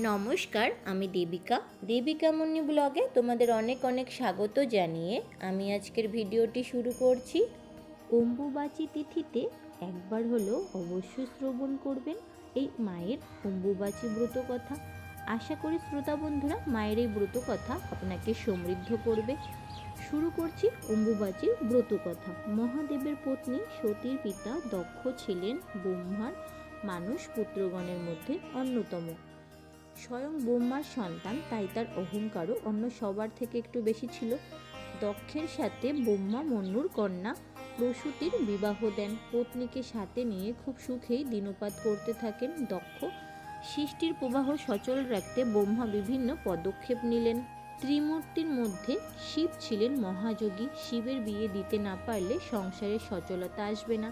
নমস্কার, আমি দেবিকা মুন্নি ব্লগে তোমাদের অনেক অনেক স্বাগত জানিয়ে আমি আজকের ভিডিওটি শুরু করছি। অম্বুবাচী তিথিতে একবার হলেও অবশ্যই শ্রবণ করবেন এই মায়ের অম্বুবাচী ব্রত কথা। আশা করি শ্রোতা বন্ধুরা মায়ের এই ব্রত কথা আপনাকে সমৃদ্ধ করবে। শুরু করছি অম্বুবাচী ব্রত কথা। মহাদেবের পত্নী সতীর পিতা দক্ষ ছিলেন ব্রহ্মার মানস পুত্রগণের মধ্যে অন্যতম। স্বয়ং ব্রহ্মার সন্তান, তাই তার অহংকারও অন্য সবার থেকে একটু বেশি ছিল। দক্ষের সাথে ব্রহ্মা মন্নুর কন্যা প্রসূতির বিবাহ দেন। পত্নীকে সাথে নিয়ে খুব সুখেই দিনপাত করতে থাকেন দক্ষ। সৃষ্টির প্রবাহ সচল রাখতে ব্রহ্মা বিভিন্ন পদক্ষেপ নিলেন। ত্রিমূর্তির মধ্যে শিব ছিলেন মহাযোগী। শিবের বিয়ে দিতে না পারলে সংসারে সচলতা আসবে না।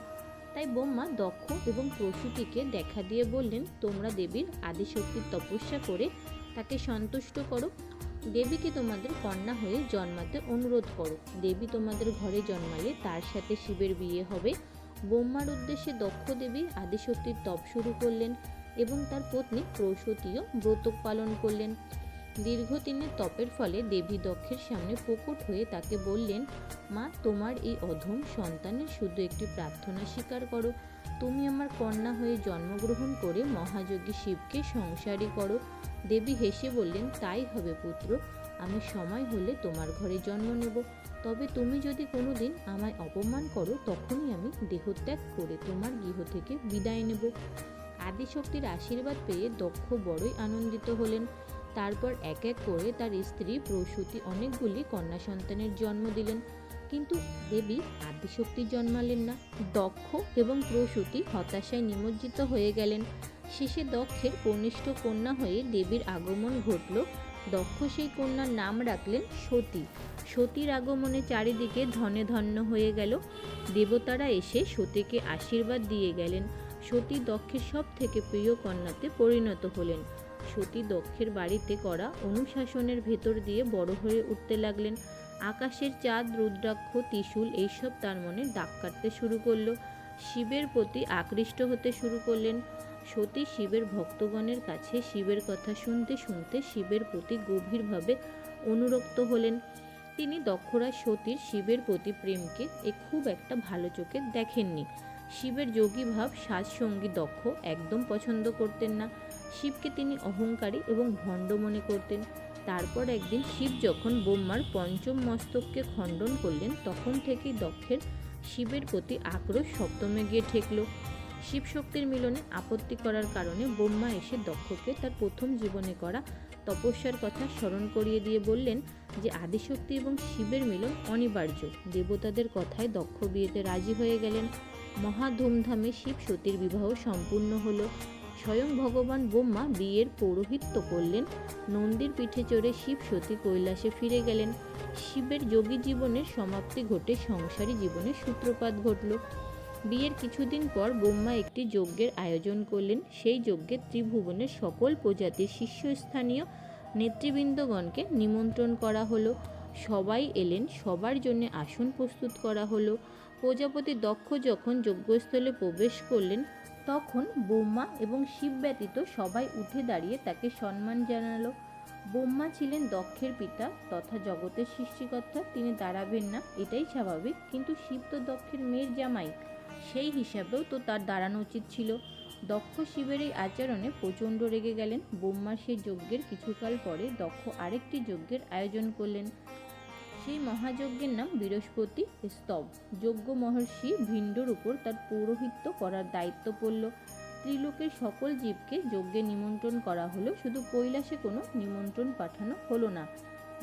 তাই ব্রহ্মা দক্ষ এবং প্রসূতিকে দেখা দিয়ে বললেন, তোমরা দেবীর আদিশক্তির তপস্যা করে তাকে সন্তুষ্ট করো। দেবীকে তোমাদের কন্যা হয়ে জন্মাতে অনুরোধ করো। দেবী তোমাদের ঘরে জন্মালে তার সাথে শিবের বিয়ে হবে। ব্রহ্মার উদ্দেশ্যে দক্ষ দেবী আদিশক্তির তপ শুরু করলেন এবং তার পত্নী প্রসূতিও ব্রত পালন করলেন। দীর্ঘদিনের তপের ফলে দেবী দক্ষের সামনে প্রকট হয়ে তাকে বললেন, মা, তোমার এই অধম সন্তানের শুধু একটি প্রার্থনা স্বীকার করো। তুমি আমার কন্যা হয়ে জন্মগ্রহণ করে মহাযোগী শিবকে সংসারী করো। দেবী হেসে বললেন, তাই হবে পুত্র। আমি সময় হলে তোমার ঘরে জন্ম নেব। তবে তুমি যদি কোনোদিন আমায় অপমান করো, তখনই আমি দেহত্যাগ করে তোমার গৃহ থেকে বিদায় নেব। আদিশক্তির আশীর্বাদ পেয়ে দক্ষ বড়ই আনন্দিত হলেন। তারপর এক এক করে তার স্ত্রী প্রসূতি অনেকগুলি কন্যা সন্তানের জন্ম দিলেন, কিন্তু দেবী আদিশক্তি জন্মালেন না। দক্ষ এবং প্রসূতি হতাশায় নিমজ্জিত হয়ে গেলেন। শেষে দক্ষের কনিষ্ঠ কন্যা হয়ে দেবীর আগমন ঘটল। দক্ষ সেই কন্যার নাম রাখলেন সতী। সতীর আগমনে চারিদিকে ধনে ধন্য হয়ে গেল। দেবতারা এসে সতীকে আশীর্বাদ দিয়ে গেলেন। সতী দক্ষের সব থেকে প্রিয় কন্যাতে পরিণত হলেন। সতী দক্ষের বাড়িতে করা অনুশাসনের ভেতর দিয়ে বড় হয়ে উঠতে লাগলেন। আকাশের চাঁদ, রুদ্রাক্ষ, ত্রিশূল এইসব তার মনে দাগ কাটতে শুরু করলো। শিবের প্রতি আকৃষ্ট হতে শুরু করলেন। সতী শিবের ভক্তগণের কাছে শিবের কথা শুনতে শুনতে শিবের প্রতি গভীরভাবে অনুরক্ত হলেন। তিনি দক্ষরাজ সতীর শিবের প্রতি প্রেমকে খুব একটা ভালো চোখে দেখেননি। শিবের যোগী ভাব সাজসঙ্গী দক্ষ একদম পছন্দ করতেন না। শিবকে তিনি অহংকারী এবং ভণ্ড মনে করতেন। তারপর একদিন শিব যখন ব্রহ্মার পঞ্চম মস্তককে খণ্ডন করলেন, তখন থেকেই দক্ষের শিবের প্রতি আক্রোশ সপ্তমে গিয়ে ঠেকল। শিব শক্তির মিলনে আপত্তি করার কারণে ব্রহ্মা এসে দক্ষকে তার প্রথম জীবনে করা তপস্যার কথা স্মরণ করিয়ে দিয়ে বললেন যে আদিশক্তি এবং শিবের মিলন অনিবার্য। দেবতাদের কথায় দক্ষ বিয়েতে রাজি হয়ে গেলেন। মহা ধুমধামে শিব সতীর বিবাহ সম্পূর্ণ হলো। স্বয়ং ভগবান ব্রহ্মা বিয়ের পৌরোহিত্য করলেন। নন্দীর পিঠে চড়ে শিব সতী কৈলাসে ফিরে গেলেন। শিবের যোগী জীবনের সমাপ্তি ঘটে সংসারী জীবনের সূত্রপাত ঘটল। বিয়ের কিছুদিন পর ব্রহ্মা একটি যজ্ঞের আয়োজন করলেন। সেই যজ্ঞে ত্রিভুবনের সকল প্রজাতির শীর্ষস্থানীয় নেতৃবৃন্দগণকে নিমন্ত্রণ করা হলো। সবাই এলেন, সবার জন্য আসন প্রস্তুত করা হলো। প্রজাপতি দক্ষ যখন যজ্ঞস্থলে প্রবেশ করলেন, তখন ব্রহ্মা এবং শিব ব্যতীত সবাই উঠে দাঁড়িয়ে তাকে সম্মান জানালো। ব্রহ্মা ছিলেন দক্ষের পিতা তথা জগতের সৃষ্টিকর্তা, তিনি দাঁড়াবেন না, এটাই স্বাভাবিক। কিন্তু শিব তো দক্ষের মেয়ের জামাই, সেই হিসাবেও তো তার দাঁড়ানো উচিত ছিল। দক্ষ শিবের এই আচরণে প্রচণ্ড রেগে গেলেন। ব্রহ্মার সেই যজ্ঞের কিছুকাল পরে দক্ষ আরেকটি যজ্ঞের আয়োজন করলেন। সেই মহাযজ্ঞের নাম বৃহস্পতি স্তব। যজ্ঞ মহর্ষি ভিণ্ডর উপর তার পৌরোহিত্য করার দায়িত্ব পড়ল। ত্রিলোকের সকল জীবকে যজ্ঞে নিমন্ত্রণ করা হলো, শুধু কৈলাসে কোনো নিমন্ত্রণ পাঠানো হলো না।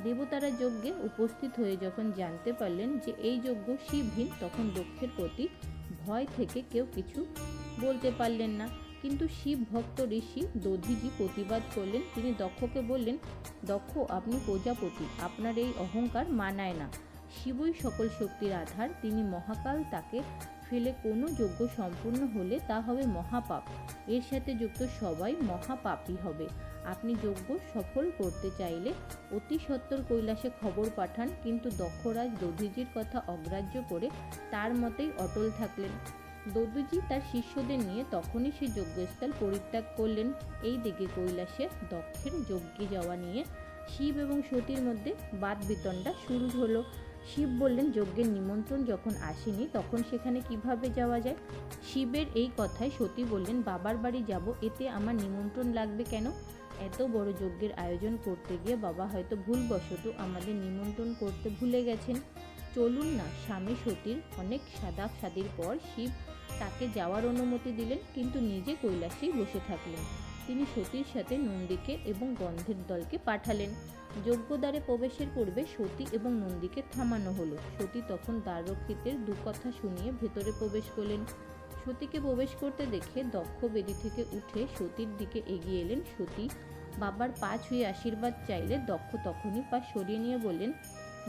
দেবতারা যজ্ঞে উপস্থিত হয়ে যখন জানতে পারলেন যে এই যজ্ঞ শিবহীন, তখন দক্ষের প্রতি ভয় থেকে কেউ কিছু বলতে পারলেন না। কিন্তু শিব ভক্ত ঋষি দধিজি প্রতিবাদ করলেন। তিনি দক্ষকে বললেন, দক্ষ, আপনি প্রজাপতি, আপনার এই অহংকার মানায় না। শিবই সকল শক্তির আধার, তিনি মহাকাল, তাকে ফেলে কোনো যজ্ঞ সম্পূর্ণ হলে তা হবে মহাপাপ। এর সাথে যুক্ত সবাই মহাপাপী হবে। আপনি যজ্ঞ সফল করতে চাইলে অতি সত্বর কৈলাসে খবর পাঠান। কিন্তু দক্ষরাজ দধিজির কথা অগ্রাহ্য করে তার মতেই অটল থাকলেন। দদুজি তার শিষ্যদের নিয়ে তখনই সেই যজ্ঞস্থল পরিত্যাগ করলেন। এই দিকে কৈলাসে দক্ষের যজ্ঞে যাওয়া নিয়ে শিব এবং সতীর মধ্যে বাদ বিতণ্ডা শুরু হলো। শিব বললেন, যজ্ঞের নিমন্ত্রণ যখন আসেনি তখন সেখানে কিভাবে যাওয়া যায়? শিবের এই কথায় সতী বললেন, বাবার বাড়ি যাব, এতে আমার নিমন্ত্রণ লাগবে কেন? এত বড় যজ্ঞের আয়োজন করতে গিয়ে বাবা হয়তো ভুলবশত আমাদের নিমন্ত্রণ করতে ভুলে গেছেন। চলুন না। স্বামী সতীর অনেক সাদির পর শিব তাকে যাওয়ার অনুমতি দিলেন, কিন্তু নিজে কৈলাসেই বসে থাকলেন। তিনি সতীর সাথে নন্দীকে এবং গন্ধের দলকে পাঠালেন। যজ্ঞদ্বারে প্রবেশের পূর্বে সতী এবং নন্দীকে থামানো হলো। সতী তখন দ্বাররক্ষীদের দু কথা শুনিয়ে ভেতরে প্রবেশ করলেন। সতীকে প্রবেশ করতে দেখে দক্ষ বেদি থেকে উঠে সতীর দিকে এগিয়ে এলেন। সতী বাবার পা ছুঁয়ে আশীর্বাদ চাইলে দক্ষ তখনই পা সরিয়ে নিয়ে বললেন,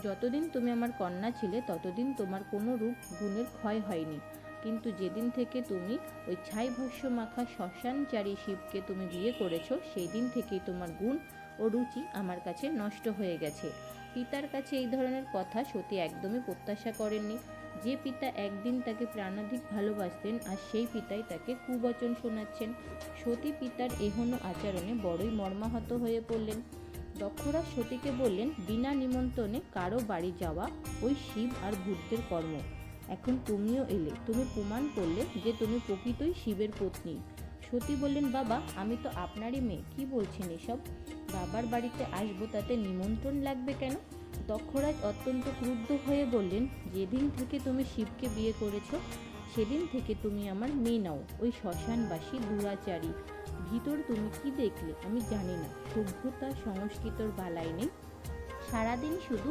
যতদিন তুমি আমার কন্যা ছিলে ততদিন তোমার কোনো রূপ গুণের ক্ষয় হয়নি, কিন্তু যেদিন থেকে তুমি ওই ছাই ভস্য মাখা শ্মশানচারী শিবকে তুমি বিয়ে করেছ, সেই দিন থেকেই তোমার গুণ ও রুচি আমার কাছে নষ্ট হয়ে গেছে। পিতার কাছে এই ধরনের কথা সতী একদমই প্রত্যাশা করেননি। যে পিতা একদিন তাকে প্রাণাধিক ভালোবাসতেন, আর সেই পিতাই তাকে কুবচন শোনাচ্ছেন। সতী পিতার এহেন আচরণে বড়ই মর্মাহত হয়ে পড়লেন। দক্ষরাজ সতীকে বললেন, বিনা নিমন্ত্রণে কারো বাড়ি যাওয়া ওই শিব আর ভূতদের কর্ম। এখন তুমিও এলে, তুমি প্রমাণ করলে যে তুমি প্রকৃতই শিবের পত্নী। সতী বললেন, বাবা, আমি তো আপনারই মেয়ে, কি বলছেন এসব? বাবার বাড়িতে আসবো, তাতে নিমন্ত্রণ লাগবে কেন? দক্ষরাজ অত্যন্ত ক্রুদ্ধ হয়ে বললেন, যেদিন থেকে তুমি শিবকে বিয়ে করেছ সেদিন থেকে তুমি আমার মেয়ে নাও। ওই শ্মশানবাসী দুরাচারী ভিতর তুমি কি দেখলে আমি জানি না। সভ্যতা সংস্কৃতর বালাই নেই, সারাদিন শুধু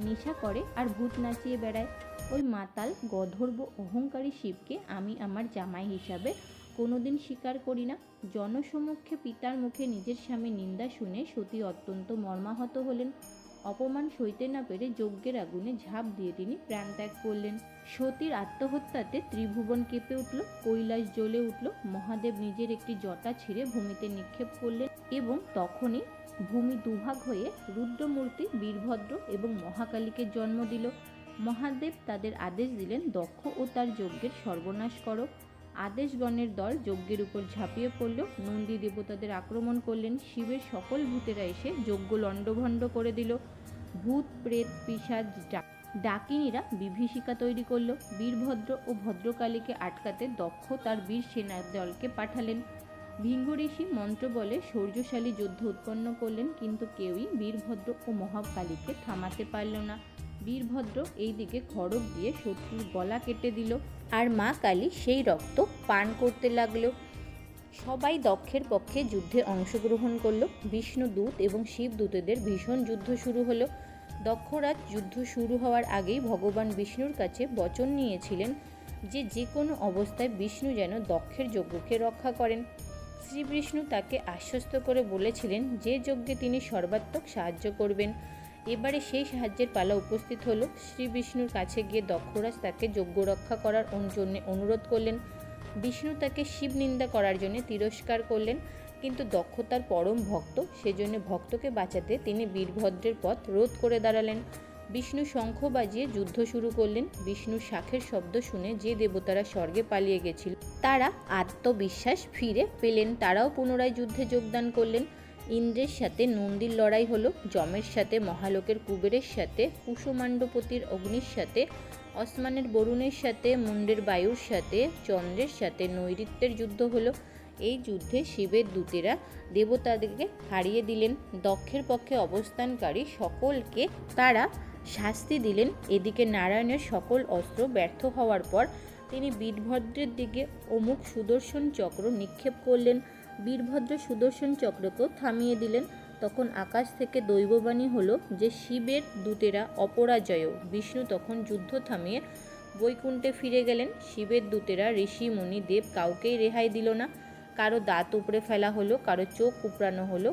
নেশা করে আর ভূত নাচিয়ে বেড়ায়। ওই মাতাল গধর্ব অহংকারী শিবকে আমি আমার জামাই হিসাবে কোনোদিন স্বীকার করি না। জনসমক্ষে পিতার মুখে নিজের স্বামী নিন্দা শুনে সতী অত্যন্ত মর্মাহত হলেন। অপমান সইতে না পেরে যজ্ঞের আগুনে ঝাঁপ দিয়ে তিনি প্রাণত্যাগ করলেন। সতীর আত্মহত্যাতে ত্রিভুবন কেঁপে উঠল, কৈলাস জ্বলে উঠল। মহাদেব নিজের একটি জটা ছিঁড়ে ভূমিতে নিক্ষেপ করলেন এবং তখনই ভূমি দুভাগ হয়ে রুদ্রমূর্তি বীরভদ্র এবং মহাকালীকে জন্ম দিল। মহাদেব তাদের আদেশ দিলেন, দক্ষ ও তার যজ্ঞের সর্বনাশ করো। আদেশগণের দল যজ্ঞের উপর ঝাঁপিয়ে পড়ল। নন্দী দেবতাদের আক্রমণ করলেন। শিবের সকল ভূতেরা এসে যজ্ঞ লণ্ডভণ্ড করে দিল। ভূত প্রেত পিশাচ ডাকিনীরা বিভীষিকা তৈরি করল। বীরভদ্র ও ভদ্রকালীকে আটকাতে দক্ষ তার বীর সেনা দলকে পাঠালেন। ভিঙ্গ ঋষি মন্ত্র বলে শৌর্যশালী যুদ্ধ উৎপন্ন করলেন, কিন্তু কেউই বীরভদ্র ও মহাকালীকে থামাতে পারল না। বীরভদ্র এই দিকে খড়গ দিয়ে শত্রুর গলা কেটে দিল, আর মা কালী সেই রক্ত পান করতে লাগলো। সবাই দক্ষের পক্ষে যুদ্ধে অংশগ্রহণ করল। বিষ্ণুদূত এবং শিবদূতদের ভীষণ যুদ্ধ শুরু হলো। দক্ষরাজ যুদ্ধ শুরু হওয়ার আগেই ভগবান বিষ্ণুর কাছে বচন নিয়েছিলেন যে কোনো অবস্থায় বিষ্ণু যেন দক্ষের যজ্ঞকে রক্ষা করেন। শ্রীবিষ্ণু তাকে আশ্বস্ত করে বলেছিলেন যে যজ্ঞে তিনি সর্বাত্মক সাহায্য করবেন। এবারে সেই সাহায্যের পালা উপস্থিত হলো। শ্রীবিষ্ণুর কাছে গিয়ে দক্ষরাজ তাকে যজ্ঞ রক্ষা করার জন্য অনুরোধ করলেন। বিষ্ণু তাকে শিব নিন্দা করার জন্য তিরস্কার করলেন, কিন্তু দক্ষ তার পরম ভক্ত, সেজন্য ভক্তকে বাঁচাতে তিনি বীরভদ্রের পথ রোধ করে দাঁড়ালেন। বিষ্ণু শঙ্খ বাজিয়ে যুদ্ধ শুরু করলেন। বিষ্ণুর শাঁখের শব্দ শুনে যে দেবতারা স্বর্গে পালিয়ে গেছিল তারা আত্মবিশ্বাস ফিরে পেলেন, তারাও পুনরায় যুদ্ধে যোগদান করলেন। ইন্দ্রের সাথে নন্দীর লড়াই হলো। যমের সাথে মহালোকের কুবেরের সাথে, কুসুমাণ্ডপতির অগ্নির সাথে, আসমানের বরুণের সাথে, মুন্ডের বায়ুর সাথে, চন্দ্রের সাথে নৈঋত্যের যুদ্ধ হলো। এই যুদ্ধে শিবের দূতেরা দেবতাদেরকে হারিয়ে দিলেন। দক্ষের পক্ষে অবস্থানকারী সকলকে তারা শাস্তি দিলেন। এদিকে নারায়ণের সকল অস্ত্র ব্যর্থ হওয়ার পর তিনি বীরভদ্রের দিকে অমুক সুদর্শন চক্র নিক্ষেপ করলেন। বীরভদ্র সুদর্শন চক্রকেও থামিয়ে দিলেন। তখন আকাশ থেকে দৈববাণী হলো যে শিবের দূতেরা অপরাজয়। বিষ্ণু তখন যুদ্ধ থামিয়ে বৈকুণ্ঠে ফিরে গেলেন। শিবের দূতেরা ঋষি মুনি দেব কাউকেই রেহাই দিল না। কারো দাঁত উপড়ে ফেলা হলো, কারো চোখ উপড়ানো হলো।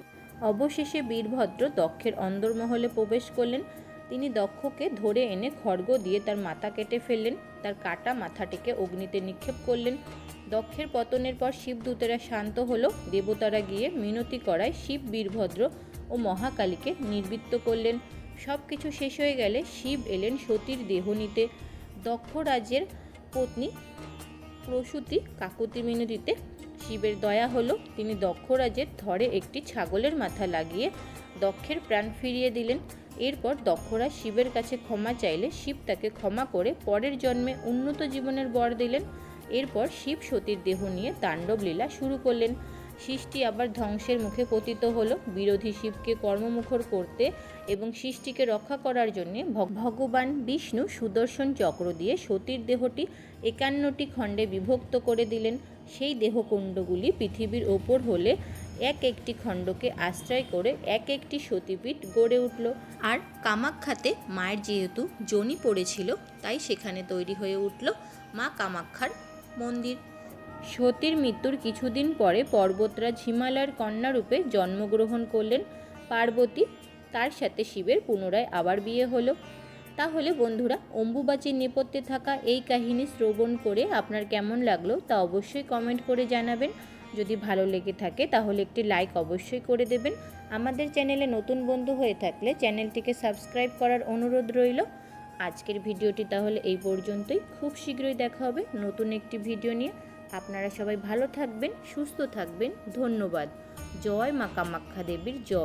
অবশেষে বীরভদ্র দক্ষের অন্দরমহলে প্রবেশ করলেন। তিনি দক্ষকে ধরে এনে খড়গ দিয়ে তার মাথা কেটে ফেললেন। তার কাটা মাথাটিকে অগ্নিতে নিক্ষেপ করলেন। দক্ষের পতনের পর শিবদূতেরা শান্ত হলো। দেবতারা গিয়ে মিনতি করায় শিব বীরভদ্র ও মহাকালীকে নির্বৃত্ত করলেন। সব কিছু শেষ হয়ে গেলে শিব এলেন সতীর দেহ নিতে। দক্ষরাজের পত্নী প্রসূতি কাকুতি মিনতিতে শিবের দয়া হলো। তিনি দক্ষরাজের ধরে একটি ছাগলের মাথা লাগিয়ে দক্ষের প্রাণ ফিরিয়ে দিলেন। এরপর দক্ষরাজ শিবের কাছে ক্ষমা চাইলে শিব তাকে ক্ষমা করে পরের জন্মে উন্নত জীবনের বর দিলেন। এরপর শিব সতীর দেহ নিয়ে তাণ্ডব লীলা শুরু করলেন। সৃষ্টি আবার ধ্বংসের মুখে পতিত হলো। বিরোধী শিবকে কর্মমুখর করতে এবং সৃষ্টিকে রক্ষা করার জন্য ভগবান বিষ্ণু সুদর্শন চক্র দিয়ে সতীর দেহটি 51টি খণ্ডে বিভক্ত করে দিলেন। সেই দেহকুণ্ডগুলি পৃথিবীর ওপর হলে এক একটি খণ্ডকে আশ্রয় করে এক একটি সতীপীঠ গড়ে উঠল। আর কামাখ্যাতে মায়ের যেহেতু যোনি পড়েছিল, তাই সেখানে তৈরি হয়ে উঠল মা কামাখ্যার মন্দির। সতীর মৃত্যুর কিছুদিন পরে পর্বতরাজ হিমালয়ের কন্যারূপে জন্মগ্রহণ করলেন পার্বতী। তার সাথে শিবের পুনরায় আবার বিয়ে হলো। তাহলে বন্ধুরা, অম্বুবাচীর নেপথ্যে থাকা এই কাহিনী শ্রবণ করে আপনার কেমন লাগলো তা অবশ্যই কমেন্ট করে জানাবেন। যদি ভালো লেগে থাকে তাহলে একটি লাইক অবশ্যই করে দেবেন। আমাদের চ্যানেলে নতুন বন্ধু হয়ে থাকলে চ্যানেলটিকে সাবস্ক্রাইব করার অনুরোধ রইল। আজকের ভিডিওটি তাহলে এই পর্যন্তই। খুব শীঘ্রই দেখা হবে নতুন একটি ভিডিও নিয়ে। আপনারা সবাই ভালো থাকবেন, সুস্থ থাকবেন। ধন্যবাদ। জয় মা কামাখ্যা দেবীর জয়।